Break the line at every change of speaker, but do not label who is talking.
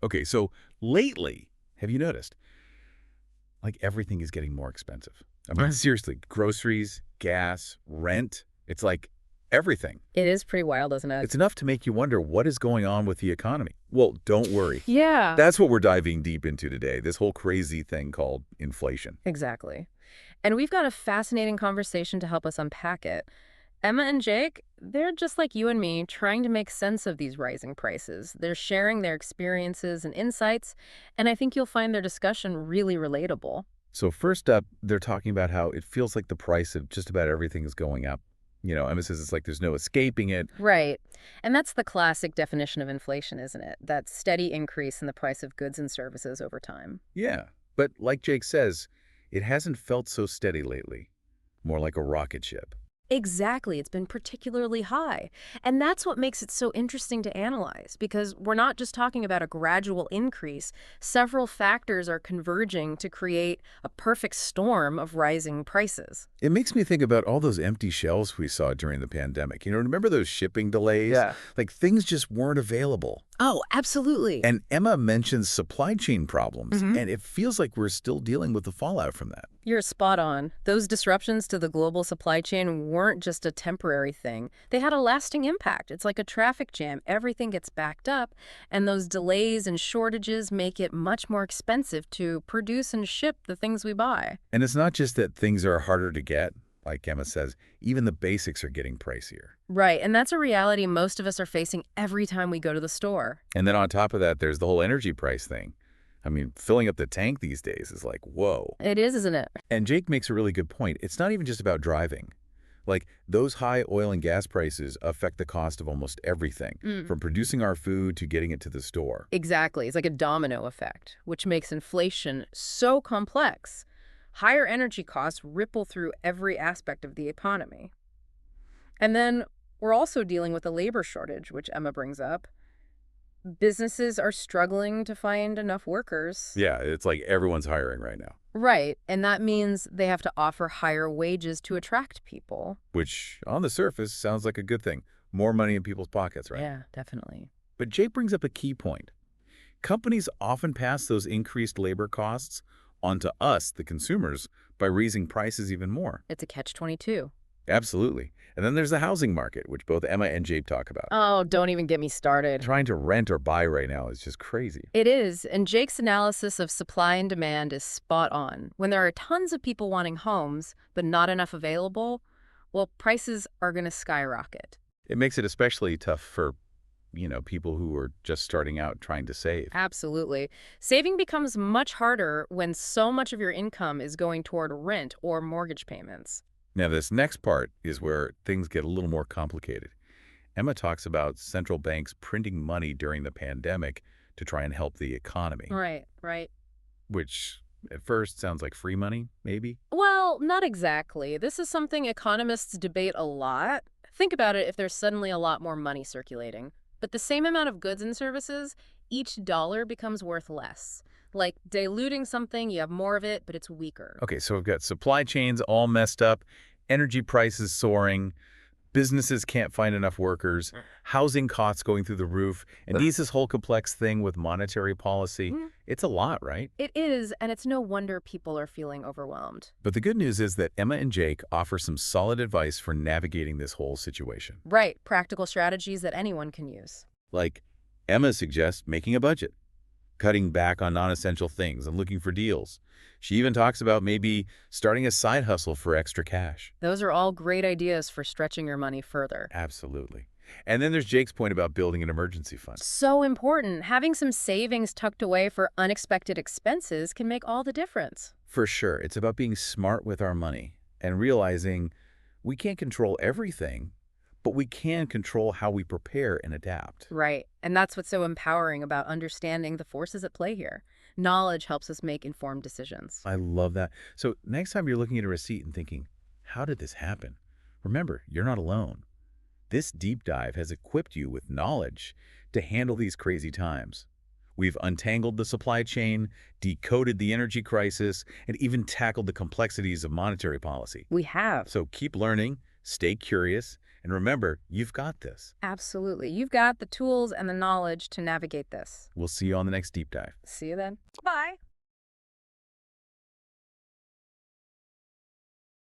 Okay, so lately, have you noticed, like everything is getting more expensive? I mean, seriously, groceries, gas, rent, it's like everything.
It is pretty wild, isn't it?
It's enough to make you wonder what is going on with the economy. Well, don't worry.
Yeah,
That's what we're diving deep into today, this whole crazy thing called inflation.
exactly. And we've got a fascinating conversation to help us unpack it. Emma and Jake, they're just like you and me, trying to make sense of these rising prices. They're sharing their experiences and insights, and I think you'll find their discussion really relatable.
So first up, they're talking about how it feels like the price of just about everything is going up. Emma says it's like there's no escaping it.
Right. And that's the classic definition of inflation, isn't it? That steady increase in the price of goods and services over time.
Yeah, but like Jake says, it hasn't felt so steady lately. More like a rocket ship.
Exactly. It's been particularly high. And that's what makes it so interesting to analyze, because we're not just talking about a gradual increase. Several factors are converging to create a perfect storm of rising prices.
It makes me think about all those empty shelves we saw during the pandemic. Remember those shipping delays?
Yeah.
Like things just weren't available.
Oh, absolutely.
And Emma mentions supply chain problems,
Mhm.
and it feels like we're still dealing with the fallout from that.
You're spot on. Those disruptions to the global supply chain weren't just a temporary thing. They had a lasting impact. It's like a traffic jam. Everything gets backed up, and those delays and shortages make it much more expensive to produce and ship the things we buy.
And it's not just that things are harder to get, like Emma says, even the basics are getting pricier.
Right, and that's a reality most of us are facing every time we go to the store.
And then on top of that, there's the whole energy price thing. I mean, filling up the tank these days is like, whoa.
It is, isn't it?
And Jake makes a really good point. It's not even just about driving. Like, those high oil and gas prices affect the cost of almost everything, from producing our food to getting it to the store.
Exactly. It's like a domino effect, which makes inflation so complex. Higher energy costs ripple through every aspect of the economy. And then we're also dealing with a labor shortage, which Emma brings up. Businesses are struggling to find enough workers.
Yeah, it's like everyone's hiring right now,
Right, and that means they have to offer higher wages to attract people.
which on the surface sounds like a good thing. More money in people's pockets, right?
Yeah, definitely.
But Jake brings up a key point. Companies often pass those increased labor costs onto us, the consumers, by raising prices even more.
It's a catch-22.
Absolutely. And then there's the housing market, which both Emma and Jake talk about.
Oh, don't even get me started.
Trying to rent or buy right now is just crazy.
It is, and Jake's analysis of supply and demand is spot on. When there are tons of people wanting homes, but not enough available, well, prices are going to skyrocket.
It makes it especially tough for, people who are just starting out trying to save.
Absolutely. Saving becomes much harder when so much of your income is going toward rent or mortgage payments.
Now, this next part is where things get a little more complicated. Emma talks about central banks printing money during the pandemic to try and help the economy,
Right, right.
which at first sounds like free money, maybe?
Well, not exactly. This is something economists debate a lot. Think about it if there's suddenly a lot more money circulating. But the same amount of goods and services, each dollar becomes worth less. Like diluting something, you have more of it, but it's weaker.
Okay, so we've got supply chains all messed up, energy prices soaring, businesses can't find enough workers, housing costs going through the roof, and this whole complex thing with monetary policy.
Mhm.
It's a lot, right?
It is, and it's no wonder people are feeling overwhelmed.
But the good news is that Emma and Jake offer some solid advice for navigating this whole situation.
Right, practical strategies that anyone can use.
Like, Emma suggests making a budget, cutting back on non-essential things and looking for deals. She even talks about maybe starting a side hustle for extra cash.
Those are all great ideas for stretching your money further.
Absolutely. And then there's Jake's point about building an emergency fund.
So important. Having some savings tucked away for unexpected expenses can make all the difference.
For sure, it's about being smart with our money and realizing we can't control everything, but we can control how we prepare and adapt.
Right. And that's what's so empowering about understanding the forces at play here. Knowledge helps us make informed decisions.
I love that. So next time you're looking at a receipt and thinking, how did this happen? Remember, you're not alone. This deep dive has equipped you with knowledge to handle these crazy times. We've untangled the supply chain, decoded the energy crisis, and even tackled the complexities of monetary policy.
We have.
So keep learning, Stay curious, and remember, you've got this.
Absolutely. You've got the tools and the knowledge to navigate this.
We'll see you on the next deep dive.
See you then. Bye.